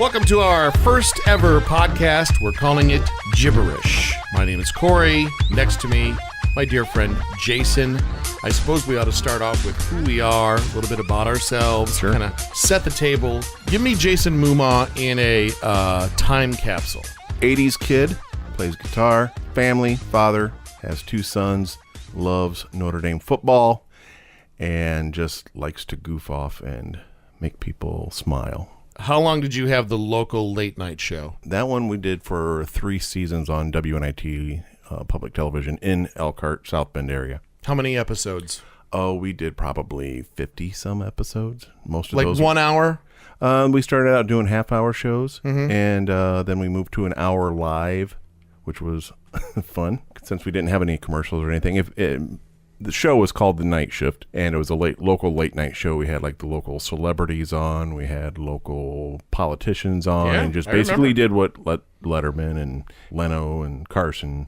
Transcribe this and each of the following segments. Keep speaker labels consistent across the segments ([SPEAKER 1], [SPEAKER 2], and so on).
[SPEAKER 1] Welcome to our first ever podcast. We're calling it Gibberish. My name is Corey. Next to me, my dear friend Jason. I suppose we ought to start off with who we are, a little bit about ourselves,
[SPEAKER 2] Sure.
[SPEAKER 1] Kind of set the table. Give me Jason Muma in a time capsule.
[SPEAKER 2] 80's kid, plays guitar, family, father, has 2 sons, loves Notre Dame football, and just likes to goof off and make people smile.
[SPEAKER 1] How long did you have the local late night show?
[SPEAKER 2] That one we did for 3 seasons on WNIT public television in Elkhart, South Bend area.
[SPEAKER 1] How many episodes?
[SPEAKER 2] Oh, we did probably 50 some episodes. Most of
[SPEAKER 1] Like
[SPEAKER 2] those
[SPEAKER 1] 1 hour?
[SPEAKER 2] We started out doing half-hour shows,
[SPEAKER 1] Mm-hmm.
[SPEAKER 2] and then we moved to an hour live, which was fun since we didn't have any commercials or anything. The show was called The Night Shift, and it was a local late night show. We had like the local celebrities on, we had local politicians on,
[SPEAKER 1] Yeah,
[SPEAKER 2] and just
[SPEAKER 1] I
[SPEAKER 2] basically
[SPEAKER 1] remember.
[SPEAKER 2] did what Letterman and Leno and Carson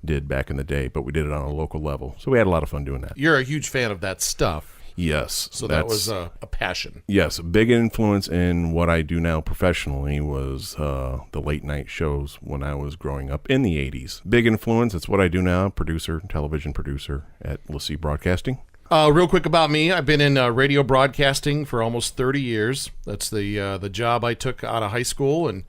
[SPEAKER 2] did back in the day, but we did it on a local level. So we had a lot of fun doing that.
[SPEAKER 1] You're a huge fan of that stuff.
[SPEAKER 2] Yes.
[SPEAKER 1] So that was a passion.
[SPEAKER 2] Yes, a big influence in what I do now professionally was the late night shows when I was growing up in the 80s. Big influence. It's what I do now, television producer at LaCie Broadcasting.
[SPEAKER 1] Real quick about me, I've been in radio broadcasting for almost 30 years. That's the job I took out of high school, and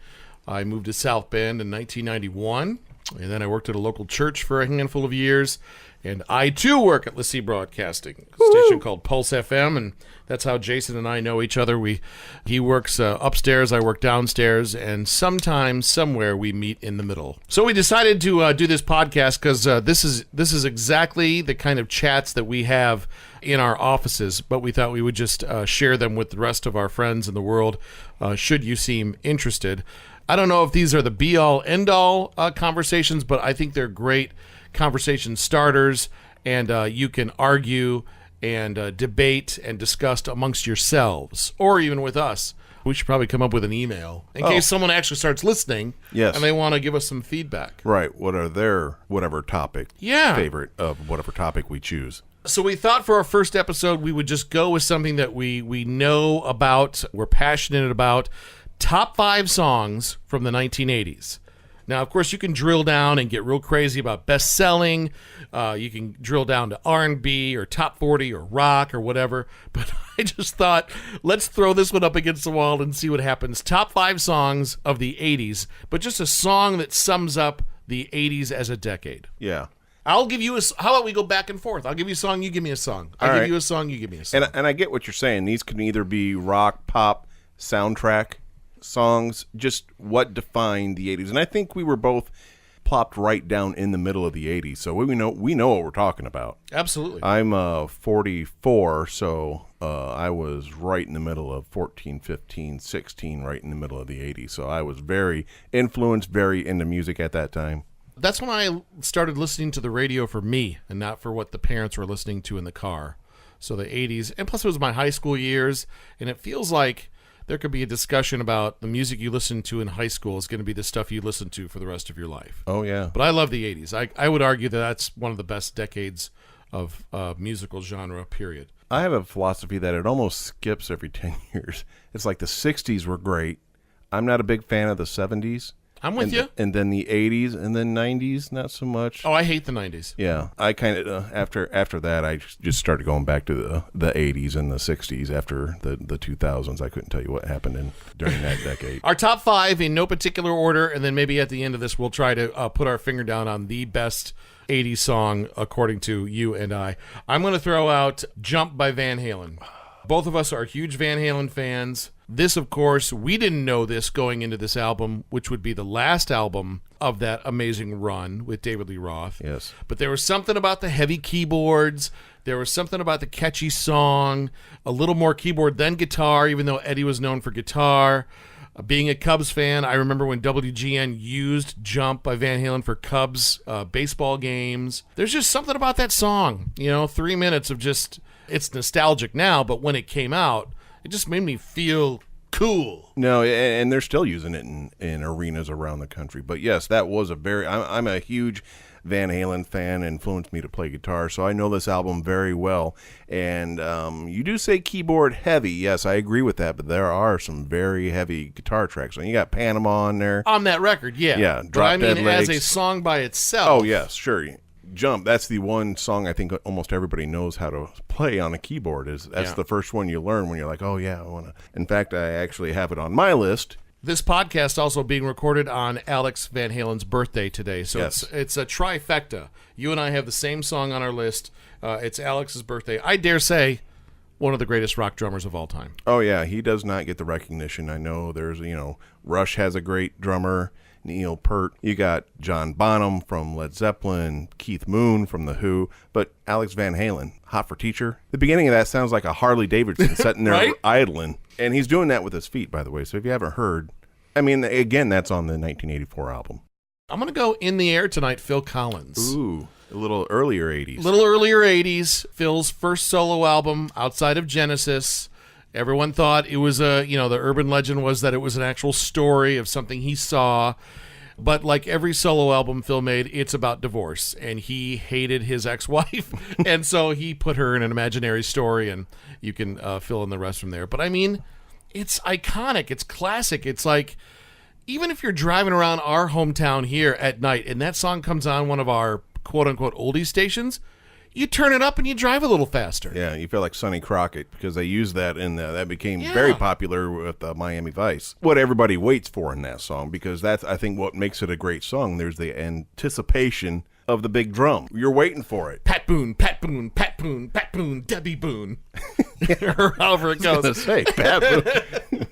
[SPEAKER 1] I moved to South Bend in 1991. And then I worked at a local church for a handful of years. And I, too, work at LaCie Broadcasting, a station called Pulse FM, and that's how Jason and I know each other. He works upstairs, I work downstairs, and sometimes, somewhere, we meet in the middle. So we decided to do this podcast because this is exactly the kind of chats that we have in our offices, but we thought we would just share them with the rest of our friends in the world, should you seem interested. I don't know if these are the be-all, end-all conversations, but I think they're great conversation starters, and you can argue and debate and discuss amongst yourselves, or even with us. We should probably come up with an email in case someone actually starts listening.
[SPEAKER 2] Yes.
[SPEAKER 1] And they want to give us some feedback.
[SPEAKER 2] Right. What are their whatever topic?
[SPEAKER 1] Yeah.
[SPEAKER 2] Favorite of whatever topic we choose.
[SPEAKER 1] So we thought for our first episode we would just go with something that we know about, we're passionate about. Top 5 songs from the 1980s. Now, of course, you can drill down and get real crazy about best-selling. You can drill down to R&B or top 40 or rock or whatever. But I just thought, let's throw this one up against the wall and see what happens. Top 5 songs of the 80s, but just a song that sums up the 80s as a decade.
[SPEAKER 2] Yeah.
[SPEAKER 1] I'll give you how about we go back and forth? I'll give you a song, you give me a song. I'll give you a song, you give me a song.
[SPEAKER 2] And I get what you're saying. These can either be rock, pop, soundtrack songs, just what defined the 80s. And I think we were both plopped right down in the middle of the 80s, so we know what we're talking about.
[SPEAKER 1] Absolutely.
[SPEAKER 2] I'm 44, so I was right in the middle of 14, 15, 16, right in the middle of the 80s. So I was very influenced, very into music at that time.
[SPEAKER 1] That's when I started listening to the radio for me and not for what the parents were listening to in the car. So the 80s, and plus it was my high school years, and it feels like there could be a discussion about the music you listen to in high school is going to be the stuff you listen to for the rest of your life.
[SPEAKER 2] Oh, yeah.
[SPEAKER 1] But I love the 80s. I would argue that that's one of the best decades of musical genre, period.
[SPEAKER 2] I have a philosophy that it almost skips every 10 years. It's like the 60s were great. I'm not a big fan of the 70s.
[SPEAKER 1] I'm with you.
[SPEAKER 2] And then the 80s, and then 90s, not so much.
[SPEAKER 1] Oh, I hate the 90s.
[SPEAKER 2] Yeah, I kind of after that, I just started going back to the 80s and the 60s. After the 2000s, I couldn't tell you what happened during that decade.
[SPEAKER 1] Our top 5 in no particular order, and then maybe at the end of this, we'll try to put our finger down on the best 80s song according to you and I. I'm going to throw out "Jump" by Van Halen. Both of us are huge Van Halen fans. This, of course, we didn't know this going into this album, which would be the last album of that amazing run with David Lee Roth.
[SPEAKER 2] Yes.
[SPEAKER 1] But there was something about the heavy keyboards. There was something about the catchy song, a little more keyboard than guitar, even though Eddie was known for guitar. Being a Cubs fan, I remember when WGN used "Jump" by Van Halen for Cubs baseball games. There's just something about that song. 3 minutes of just, it's nostalgic now, but when it came out, it just made me feel cool.
[SPEAKER 2] No, and they're still using it in arenas around the country. But yes, that was I'm a huge Van Halen fan, influenced me to play guitar, so I know this album very well. And you do say keyboard heavy. Yes, I agree with that, but there are some very heavy guitar tracks. And you got Panama on there.
[SPEAKER 1] On that record, yeah.
[SPEAKER 2] Yeah,
[SPEAKER 1] But
[SPEAKER 2] Drop
[SPEAKER 1] I mean,
[SPEAKER 2] Dead Legs.
[SPEAKER 1] as a song by itself.
[SPEAKER 2] Oh, yes, sure. Jump, that's the one song I think almost everybody knows how to play on a keyboard. That's the first one you learn when you're like, oh, yeah, I want to. In fact, I actually have it on my list.
[SPEAKER 1] This podcast also being recorded on Alex Van Halen's birthday today, so
[SPEAKER 2] Yes.
[SPEAKER 1] it's a trifecta. You and I have the same song on our list. It's Alex's birthday. I dare say one of the greatest rock drummers of all time.
[SPEAKER 2] Oh, yeah, he does not get the recognition. I know there's, Rush has a great drummer, Neil Peart. You got John Bonham from Led Zeppelin, Keith Moon from The Who, but Alex Van Halen, Hot for Teacher. The beginning of that sounds like a Harley Davidson sitting there
[SPEAKER 1] Right?
[SPEAKER 2] idling. And he's doing that with his feet, by the way. So if you haven't heard, I mean, again, that's on the 1984 album.
[SPEAKER 1] I'm going to go In the Air Tonight, Phil Collins.
[SPEAKER 2] Ooh, a little earlier 80s.
[SPEAKER 1] A little earlier 80s, Phil's first solo album outside of Genesis. Everyone thought it was the urban legend was that it was an actual story of something he saw. But like every solo album Phil made, it's about divorce. And he hated his ex-wife. And so he put her in an imaginary story, and you can fill in the rest from there. But I mean, it's iconic. It's classic. It's like, even if you're driving around our hometown here at night and that song comes on one of our quote-unquote oldies stations, you turn it up and you drive a little faster.
[SPEAKER 2] Yeah, you feel like Sonny Crockett because they used that that became very popular with Miami Vice. What everybody waits for in that song, because that's, I think, what makes it a great song. There's the anticipation of the big drum. You're waiting for it.
[SPEAKER 1] Pat Boone, Pat Boone, Pat Boone, Pat Boone, Debbie Boone. Or however it
[SPEAKER 2] I was
[SPEAKER 1] goes.
[SPEAKER 2] gonna say, Pat Boone.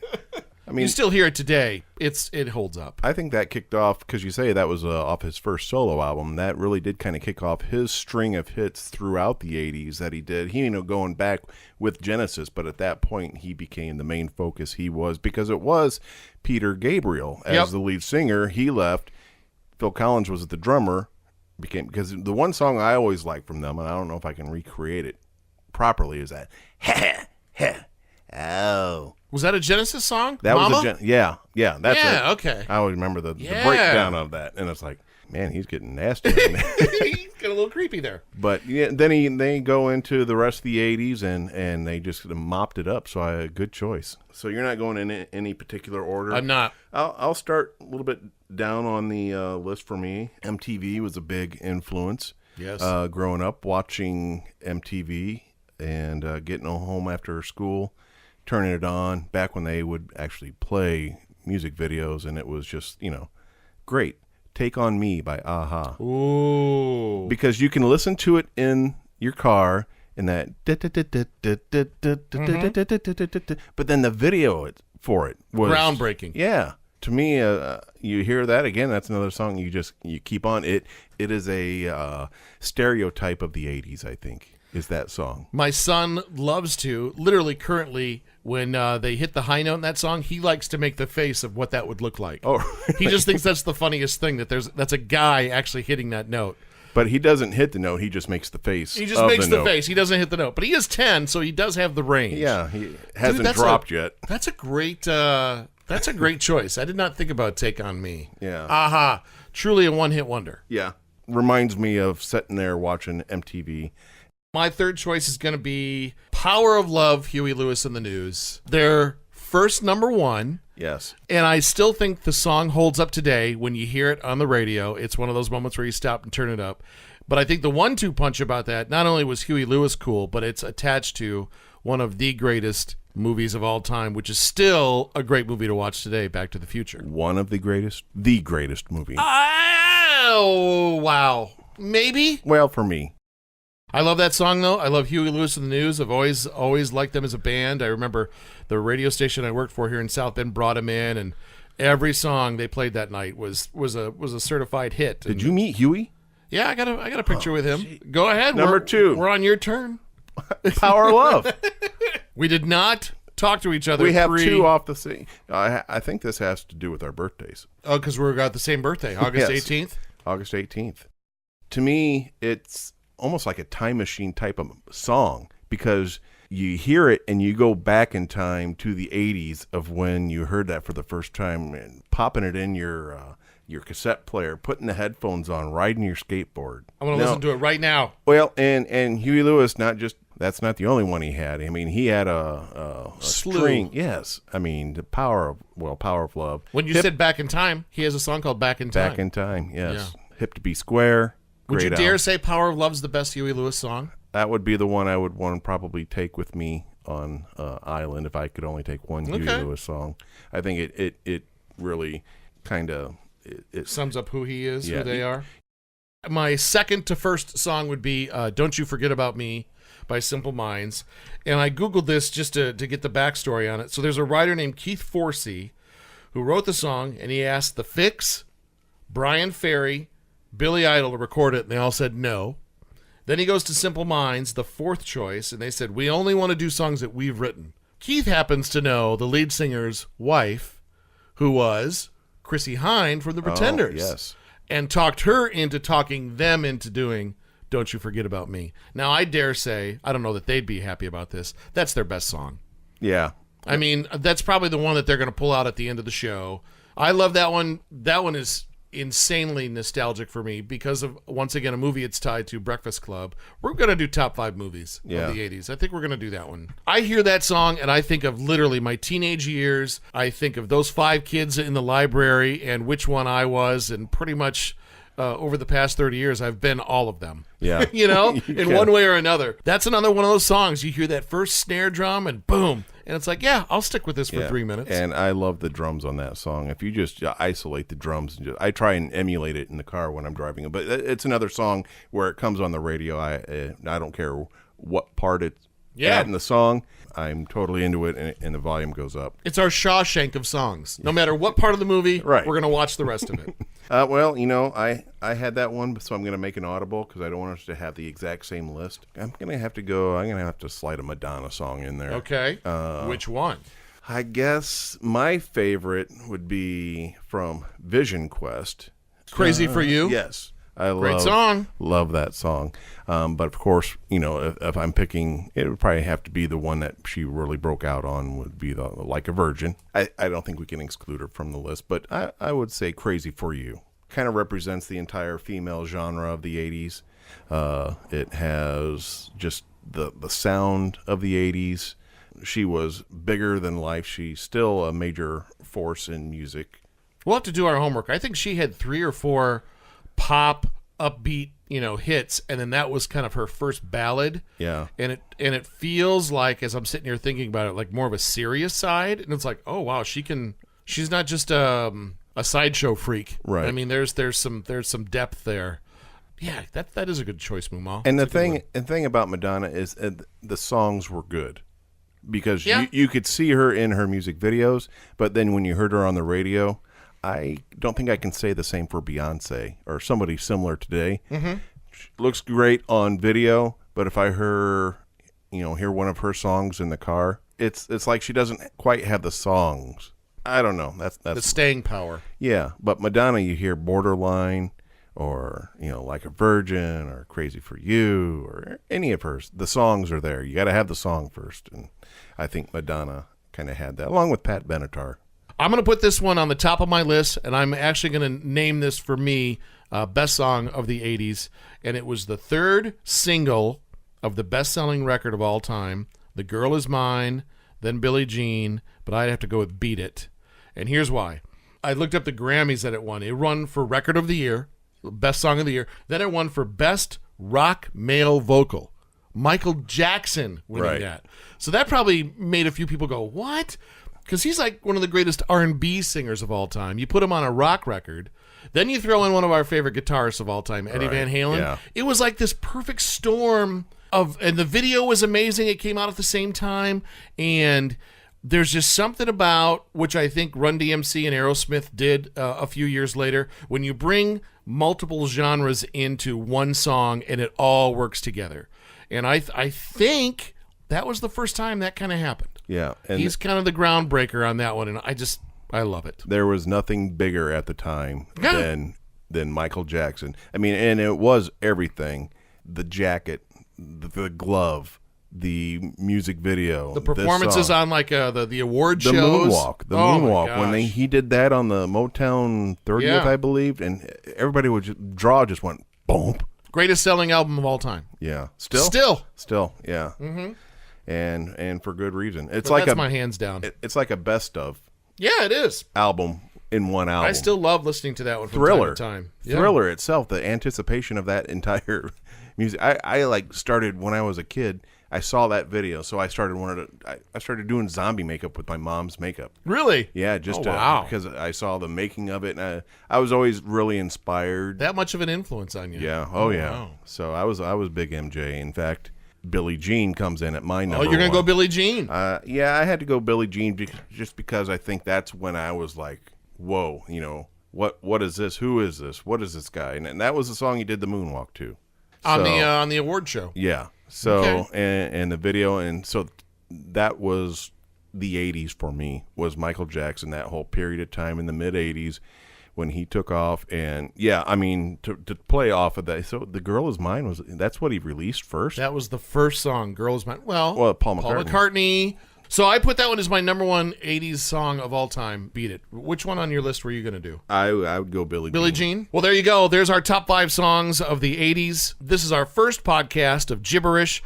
[SPEAKER 2] I mean,
[SPEAKER 1] You still hear it today. It holds up.
[SPEAKER 2] I think that kicked off, because you say that was off his first solo album. That really did kind of kick off his string of hits throughout the 80s that he did. He going back with Genesis, but at that point he became the main focus he was, because it was Peter Gabriel as the lead singer. He left. Phil Collins was the drummer. Because the one song I always like from them, and I don't know if I can recreate it properly, is that oh.
[SPEAKER 1] Was that a Genesis song?
[SPEAKER 2] That
[SPEAKER 1] Mama?
[SPEAKER 2] was that's it.
[SPEAKER 1] Okay.
[SPEAKER 2] I always remember the breakdown of that, and it's like, man, he's getting nasty.
[SPEAKER 1] He's got a little creepy there.
[SPEAKER 2] But yeah, then they go into the rest of the 80s, and they just mopped it up. So good choice. So you're not going in any particular order.
[SPEAKER 1] I'm not.
[SPEAKER 2] I'll start a little bit down on the list for me. MTV was a big influence.
[SPEAKER 1] Yes.
[SPEAKER 2] Growing up, watching MTV and getting home after school, turning it on, back when they would actually play music videos, and it was just, great. Take On Me by Aha.
[SPEAKER 1] Ooh.
[SPEAKER 2] Because you can listen to it in your car in that, but then the video for it was
[SPEAKER 1] groundbreaking.
[SPEAKER 2] Yeah. To me, you hear that again, that's another song you keep on. It is a stereotype of the 80s, I think, is that song.
[SPEAKER 1] My son loves to, literally currently, when they hit the high note in that song, he likes to make the face of what that would look like.
[SPEAKER 2] Oh,
[SPEAKER 1] He just thinks that's the funniest thing, that's a guy actually hitting that note.
[SPEAKER 2] but he doesn't hit the note, he just makes the face.
[SPEAKER 1] He just
[SPEAKER 2] of
[SPEAKER 1] makes the
[SPEAKER 2] note.
[SPEAKER 1] face. He doesn't hit the note. But he is 10, so he does have the range.
[SPEAKER 2] Yeah, he hasn't
[SPEAKER 1] that's
[SPEAKER 2] dropped yet.
[SPEAKER 1] That's a great choice. I did not think about Take On Me.
[SPEAKER 2] Yeah.
[SPEAKER 1] Aha. Truly a one-hit wonder.
[SPEAKER 2] Yeah. Reminds me of sitting there watching MTV.
[SPEAKER 1] My third choice is going to be Power of Love, Huey Lewis and the News. Their first number one.
[SPEAKER 2] Yes.
[SPEAKER 1] And I still think the song holds up today when you hear it on the radio. It's one of those moments where you stop and turn it up. But I think the 1-2 punch about that, not only was Huey Lewis cool, but it's attached to one of the greatest movies of all time, which is still a great movie to watch today, Back to the Future.
[SPEAKER 2] One of the greatest movie.
[SPEAKER 1] Oh, wow. Maybe?
[SPEAKER 2] Well, for me.
[SPEAKER 1] I love that song, though. I love Huey Lewis and the News. I've always liked them as a band. I remember the radio station I worked for here in South Bend brought them in, and every song they played that night was a certified hit.
[SPEAKER 2] Did you meet Huey?
[SPEAKER 1] Yeah, I got a picture with him. Go ahead.
[SPEAKER 2] Number 2.
[SPEAKER 1] We're on your turn.
[SPEAKER 2] Power of Love.
[SPEAKER 1] We did not talk to each other.
[SPEAKER 2] We have 2 off the scene. I think this has to do with our birthdays.
[SPEAKER 1] Oh, because we got the same birthday, August
[SPEAKER 2] Yes.
[SPEAKER 1] 18th.
[SPEAKER 2] August 18th. To me, it's almost like a time machine type of song, because you hear it and you go back in time to the 80s of when you heard that for the first time, and popping it in your your cassette player, putting the headphones on, riding your skateboard.
[SPEAKER 1] I'm going to listen to it right now.
[SPEAKER 2] Well, and Huey Lewis, that's not the only one he had. I mean, he had a string. Yes. I mean, the Power of Love.
[SPEAKER 1] When you said Back in Time, he has a song called Back in Time.
[SPEAKER 2] Back in Time, yes. Yeah. Hip to Be Square.
[SPEAKER 1] Would you dare say Power of Love's the best Huey Lewis song?
[SPEAKER 2] That would be the one I would want to probably take with me on island if I could only take one Huey Lewis song. I think it really kind of... It
[SPEAKER 1] sums up who he is, who they are. My second to first song would be Don't You Forget About Me by Simple Minds. And I Googled this just to get the backstory on it. So there's a writer named Keith Forsey who wrote the song, and he asked The Fix, Brian Ferry, Billy Idol to record it, and they all said no. Then he goes to Simple Minds, the fourth choice, and they said, we only want to do songs that we've written. Keith happens to know the lead singer's wife, who was Chrissie Hynde from The Pretenders.
[SPEAKER 2] Yes.
[SPEAKER 1] And talked her into talking them into doing Don't You Forget About Me. Now, I dare say, I don't know that they'd be happy about this, that's their best song.
[SPEAKER 2] Yeah.
[SPEAKER 1] I mean, that's probably the one that they're going to pull out at the end of the show. I love that one. That one is insanely nostalgic for me because of, once again, a movie it's tied to, Breakfast Club. We're going to do top 5 movies of the 80s. I think we're going to do that one. I hear that song and I think of literally my teenage years. I think of those 5 kids in the library and which one I was, and pretty much over the past 30 years, I've been all of them.
[SPEAKER 2] Yeah.
[SPEAKER 1] You know, in one way or another. That's another one of those songs. You hear that first snare drum and boom. And it's like, yeah, I'll stick with this for 3 minutes.
[SPEAKER 2] And I love the drums on that song. If you just isolate the drums, I try and emulate it in the car when I'm driving it. But it's another song where it comes on the radio. I don't care what part it's at in the song. I'm totally into it, and the volume goes up.
[SPEAKER 1] It's our Shawshank of songs. No matter what part of the movie, we're going to watch the rest of it.
[SPEAKER 2] Well, you know, I had that one, so I'm going to make an audible because I don't want us to have the exact same list. I'm going to have to slide a Madonna song in there.
[SPEAKER 1] Okay. Which one?
[SPEAKER 2] I guess my favorite would be from Vision Quest.
[SPEAKER 1] Crazy for You?
[SPEAKER 2] Yes.
[SPEAKER 1] Great song.
[SPEAKER 2] Love that song. But of course, you know, if I'm picking, it would probably have to be the one that she really broke out on would be the Like a Virgin. I don't think we can exclude her from the list, but I would say Crazy for You. Kind of represents the entire female genre of the 80s. It has just the sound of the 80s. She was bigger than life. She's still a major force in music.
[SPEAKER 1] We'll have to do our homework. I think she had 3 or 4 pop upbeat, you know, hits, and then that was kind of her first ballad.
[SPEAKER 2] Yeah.
[SPEAKER 1] And it feels like, as I'm sitting here thinking about it, like more of a serious side. And it's like, oh wow, she's not just a sideshow freak.
[SPEAKER 2] Right.
[SPEAKER 1] I mean, there's some depth there. Yeah, that is a good choice, Mumal.
[SPEAKER 2] And the thing about Madonna is the songs were good. Because you could see her in her music videos, but then when you heard her on the radio, I don't think I can say the same for Beyonce or somebody similar today. Mm-hmm. She looks great on video, but if I hear one of her songs in the car, it's like she doesn't quite have the songs. I don't know. That's
[SPEAKER 1] the staying power.
[SPEAKER 2] Yeah, but Madonna, you hear Borderline or, you know, Like a Virgin or Crazy for You or any of hers. The songs are there. You got to have the song first, and I think Madonna kind of had that, along with Pat Benatar.
[SPEAKER 1] I'm going to put this one on the top of my list, and I'm actually going to name this for me best song of the 80s, and it was the 3rd single of the best-selling record of all time, The Girl Is Mine, then Billie Jean, but I'd have to go with Beat It. And here's why. I looked up the Grammys that it won. It won for Record of the Year, Best Song of the Year. Then it won for Best Rock Male Vocal. Michael Jackson winning that. So that probably made a few people go, what? Because he's like one of the greatest R&B singers of all time. You put him on a rock record, then you throw in one of our favorite guitarists of all time, Eddie Van Halen.
[SPEAKER 2] Yeah.
[SPEAKER 1] It was like this perfect storm and the video was amazing. It came out at the same time, and there's just something about, which I think Run DMC and Aerosmith did a few years later, when you bring multiple genres into one song and it all works together. And I think that was the first time that kind of happened.
[SPEAKER 2] Yeah. And
[SPEAKER 1] he's kind of the groundbreaker on that one, and I love it.
[SPEAKER 2] There was nothing bigger at the time than Michael Jackson. I mean, and it was everything. The jacket, the glove, the music video,
[SPEAKER 1] The performances on like the award
[SPEAKER 2] the
[SPEAKER 1] shows.
[SPEAKER 2] moonwalk, the
[SPEAKER 1] Oh, my
[SPEAKER 2] moonwalk when
[SPEAKER 1] gosh.
[SPEAKER 2] he did that on the Motown 30th,
[SPEAKER 1] Yeah.
[SPEAKER 2] I believe, and everybody would just went boom.
[SPEAKER 1] Greatest selling album of all time.
[SPEAKER 2] Yeah,
[SPEAKER 1] Still.
[SPEAKER 2] yeah, and for good reason. It's
[SPEAKER 1] But
[SPEAKER 2] like
[SPEAKER 1] that's my hands down.
[SPEAKER 2] it's like a best of
[SPEAKER 1] Yeah, it is.
[SPEAKER 2] album in one album.
[SPEAKER 1] I still love listening to that one from
[SPEAKER 2] Thriller,
[SPEAKER 1] time to time. Yeah.
[SPEAKER 2] Thriller itself, the anticipation of that entire music. I like started when I was a kid. I saw that video, so I started I started doing zombie makeup with my mom's makeup.
[SPEAKER 1] Really?
[SPEAKER 2] Yeah, just
[SPEAKER 1] wow.
[SPEAKER 2] because I saw the making of it, and I was always really inspired.
[SPEAKER 1] That much of an influence on you?
[SPEAKER 2] Yeah. Oh, yeah.
[SPEAKER 1] Wow.
[SPEAKER 2] So I was big MJ. In fact, Billie Jean comes in at my number.
[SPEAKER 1] Oh, you're gonna go
[SPEAKER 2] one.
[SPEAKER 1] Billie Jean?
[SPEAKER 2] Yeah, I had to go Billie Jean just because I think that's when I was like, whoa, what is this? Who is this? What is this guy? And that was the song he did the moonwalk to.
[SPEAKER 1] on
[SPEAKER 2] So-
[SPEAKER 1] the award show.
[SPEAKER 2] Yeah. So
[SPEAKER 1] Okay.
[SPEAKER 2] and the video, and so that was the 80s for me, was Michael Jackson, that whole period of time in the mid 80s when he took off. And yeah, I mean, to play off of that, so The Girl Is Mine, that's what he released first.
[SPEAKER 1] That was the first song, Girl Is Mine. Well,
[SPEAKER 2] Paul McCartney.
[SPEAKER 1] McCartney. So I put that one as my number one 80s song of all time. Beat It. Which one on your list were you going to do?
[SPEAKER 2] I would go Billie
[SPEAKER 1] Billie Jean? Well, there you go. There's our top 5 songs of the 80s. This is our first podcast of Gibberish.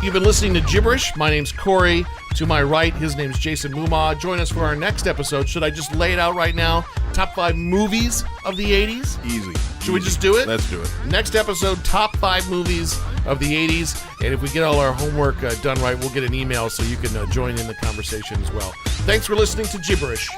[SPEAKER 1] You've been listening to Gibberish. My name's Corey. To my right, his name's Jason Mumma. Join us for our next episode. Should I just lay it out right now? Top 5 movies of the 80s?
[SPEAKER 2] Easy.
[SPEAKER 1] Should we just do it?
[SPEAKER 2] Let's do it.
[SPEAKER 1] Next episode, top 5 movies of the 80s. And if we get all our homework done right, we'll get an email so you can join in the conversation as well. Thanks for listening to Gibberish.